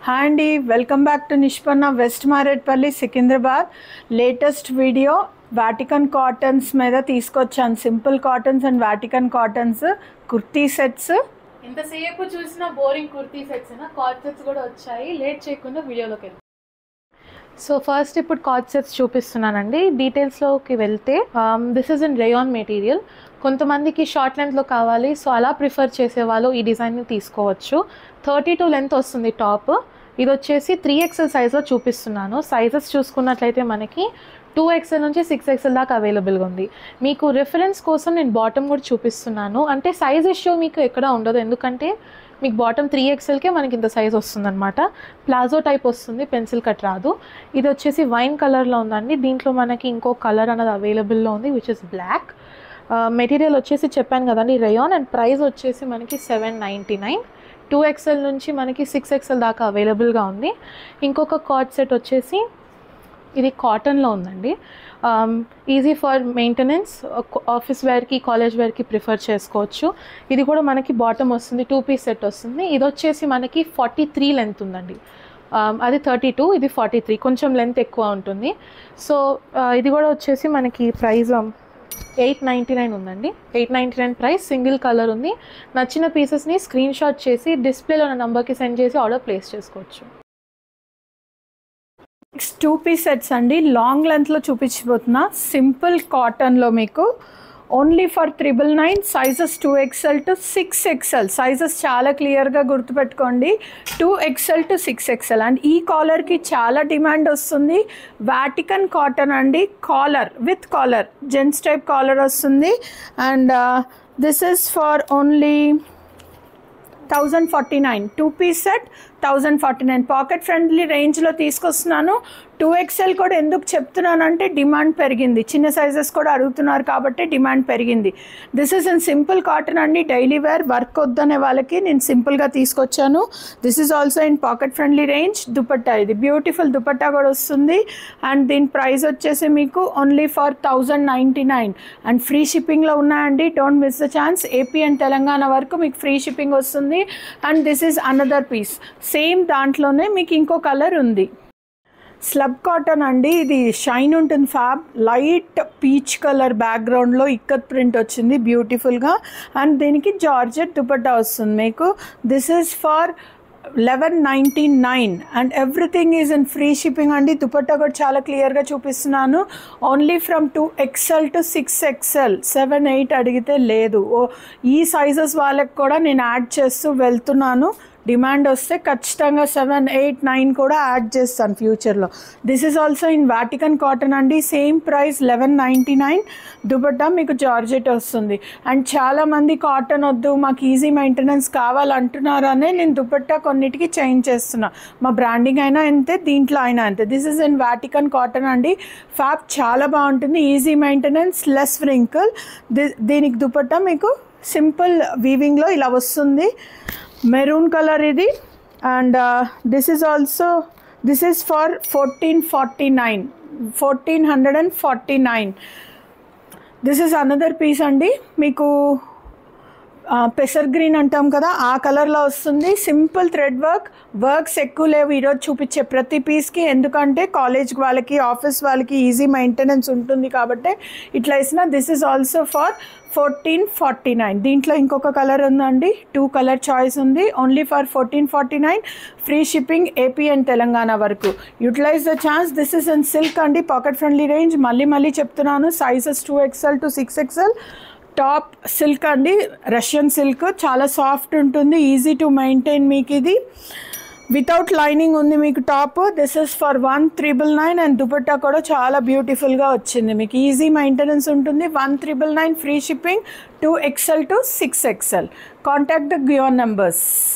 Hi అండి, welcome back to Nishpanna west Marredpally Secunderabad. Latest video Vatican cottons మీద తీసుకొచ్చాను. Simple cottons and Vatican cottons kurti sets. ఇంతసేపు చూసిన boring kurti sets card sets కూడా వచ్చాయి. లేట్ చేయకుండా వీడియోలోకి వెళ్తాం. సో ఫస్ట్ ఇప్పుడు కార్డ్ సెట్స్ చూపిస్తున్నానండి. డీటెయిల్స్లోకి వెళ్తే this is in rayon material. కొంతమందికి షార్ట్ లెంత్లో కావాలి, సో అలా ప్రిఫర్ చేసేవాళ్ళు ఈ డిజైన్ని తీసుకోవచ్చు. 32 లెంత్ వస్తుంది టాప్. ఇది వచ్చేసి 3XL సైజ్లో చూపిస్తున్నాను. సైజెస్ చూసుకున్నట్లయితే మనకి 2XL నుంచి 6XL దాకా అవైలబుల్గా ఉంది. మీకు రిఫరెన్స్ కోసం నేను బాటమ్ కూడా చూపిస్తున్నాను. అంటే సైజ్ ఇష్యూ మీకు ఎక్కడ ఉండదు, ఎందుకంటే మీకు బాటమ్ 3XLకే మనకి ఇంత సైజ్ వస్తుందన్నమాట. ప్లాజో టైప్ వస్తుంది, పెన్సిల్ కట్ రాదు. ఇది వచ్చేసి వైన్ కలర్లో ఉందండి. దీంట్లో మనకి ఇంకో కలర్ అనేది అవైలబుల్లో ఉంది, విచ్ ఇస్ బ్లాక్. మెటీరియల్ వచ్చేసి చెప్పాను కదండి రేయాన్, అండ్ ప్రైస్ వచ్చేసి మనకి $799. 2XL నుంచి మనకి 6XL దాకా అవైలబుల్గా ఉంది. ఇంకొక కార్డ్ సెట్ వచ్చేసి ఇది కాటన్లో ఉందండి. ఈజీ ఫర్ మెయింటెనెన్స్, ఆఫీస్ వేర్కి కాలేజ్ వేర్కి ప్రిఫర్ చేసుకోవచ్చు. ఇది కూడా మనకి బాటమ్ వస్తుంది, 2 పీస్ సెట్ వస్తుంది. ఇది వచ్చేసి మనకి 43 లెంత్ ఉందండి. అది 32, ఇది 43, కొంచెం లెంత్ ఎక్కువ ఉంటుంది. సో ఇది కూడా వచ్చేసి మనకి ప్రైస్ $899 ఉందండి. $899 ప్రైస్. సింగిల్ కలర్ ఉంది. నచ్చిన పీసెస్ని స్క్రీన్ షాట్ చేసి డిస్ప్లేలో ఉన్న నెంబర్కి సెండ్ చేసి ఆర్డర్ ప్లేస్ చేసుకోవచ్చు. 2 పీస్ సెట్స్ అండి. లాంగ్ లెంత్లో చూపించబోతున్నా. సింపుల్ కాటన్లో మీకు only for $999. Sizes 2XL to 6XL. Sizes చాలా క్లియర్గా గుర్తుపెట్టుకోండి, 2XL to 6XL. అండ్ ఈ కాలర్కి చాలా డిమాండ్ వస్తుంది. వాటికన్ కాటన్ అండి. Collar with collar, gents type collar వస్తుంది. And this is for only 1049. 2 piece set 1049. Pocket friendly రేంజ్లో తీసుకొస్తున్నాను. 2XL కూడా ఎందుకు చెప్తున్నానంటే డిమాండ్ పెరిగింది, చిన్న సైజెస్ కూడా అడుగుతున్నారు కాబట్టి డిమాండ్ పెరిగింది. This is in simple cotton అండి. డైలీ వేర్, వర్క్ వద్దనే వాళ్ళకి నేను సింపుల్గా తీసుకొచ్చాను. This is also in pocket friendly range. Dupatta, ఇది బ్యూటిఫుల్ దుపట్టా కూడా వస్తుంది. అండ్ దీని ప్రైస్ వచ్చేసి మీకు ఓన్లీ ఫర్ 1099. అండ్ ఫ్రీ షిప్పింగ్లో ఉన్నాయండి. Don't miss the chance. AP and Telangana వరకు మీకు ఫ్రీ షిప్పింగ్ వస్తుంది. And this is another piece. Same దాంట్లోనే మీకు ఇంకో కలర్ ఉంది. స్లబ్ కాటన్ అండి. ఇది షైన్ ఉంటుంది ఫ్యాబ్. లైట్ పీచ్ కలర్ బ్యాక్గ్రౌండ్లో ఇక్కత్ ప్రింట్ వచ్చింది బ్యూటిఫుల్గా. అండ్ దీనికి జార్జెట్ దుపట్టా వస్తుంది మీకు. This is for $1199. And everything is in free shipping అండి. దుపట్టా కూడా చాలా క్లియర్గా చూపిస్తున్నాను. Only from 2XL to 6XL. 7, 8 అడిగితే లేదు. ఈ సైజెస్ వాళ్ళకి కూడా నేను యాడ్ చేస్తూ వెళ్తున్నాను. డిమాండ్ వస్తే ఖచ్చితంగా 7, 8, 9 కూడా యాడ్ చేస్తాను ఫ్యూచర్లో. This is also in Vatican cotton అండి. Same price $1199. దుపట్టా మీకు జార్జెట్ వస్తుంది. అండ్ చాలామంది కాటన్ వద్దు, మాకు ఈజీ మెయింటెనెన్స్ కావాలంటున్నారనే నేను దుపట్టా కొన్నిటికి చేంజ్ చేస్తున్నా. మా బ్రాండింగ్ అయినా అంతే, దీంట్లో అయినా అంతే. This is in Vatican cotton అండి. ఫ్యాబ్ చాలా బాగుంటుంది, ఈజీ మెయింటెనెన్స్, లెస్ వ్రింకిల్. దీనికి దుపట్టా మీకు సింపుల్ వీవింగ్లో ఇలా వస్తుంది. మెరూన్ కలర్ ఇది. And this is also, this is for $1449. This is another piece అండి. మీకు పెసర్ గ్రీన్ అంటాం కదా, ఆ కలర్లో వస్తుంది. Simple thread work. వర్క్స్ ఎక్కువ లేవు ఈరోజు చూపించే ప్రతి పీస్కి, ఎందుకంటే కాలేజ్ వాళ్ళకి, ఆఫీస్ వాళ్ళకి ఈజీ మెయింటెనెన్స్ ఉంటుంది కాబట్టి ఇట్లా ఇస్తున్నా. This is also for $1449. దీంట్లో ఇంకొక కలర్ ఉందండి. 2 కలర్ చాయిస్ ఉంది. Only for $1449. Free shipping AP and Telangana వరకు. Utilise the chance. This is in silk అండి, పాకెట్ ఫ్రెండ్లీ రేంజ్. మళ్ళీ చెప్తున్నాను, sizes 2XL to 6XL. Top silk అండి, రష్యన్ సిల్క్. చాలా సాఫ్ట్ ఉంటుంది, ఈజీ టు మెయింటైన్. మీకు ఇది వితౌట్ లైనింగ్ ఉంది మీకు top. This is for $1,999. And dupatta కూడా చాలా బ్యూటిఫుల్గా వచ్చింది. మీకు ఈజీ మెయింటెనెన్స్ ఉంటుంది. $1,999 free shipping. 2XL to 6XL. Contact the given numbers.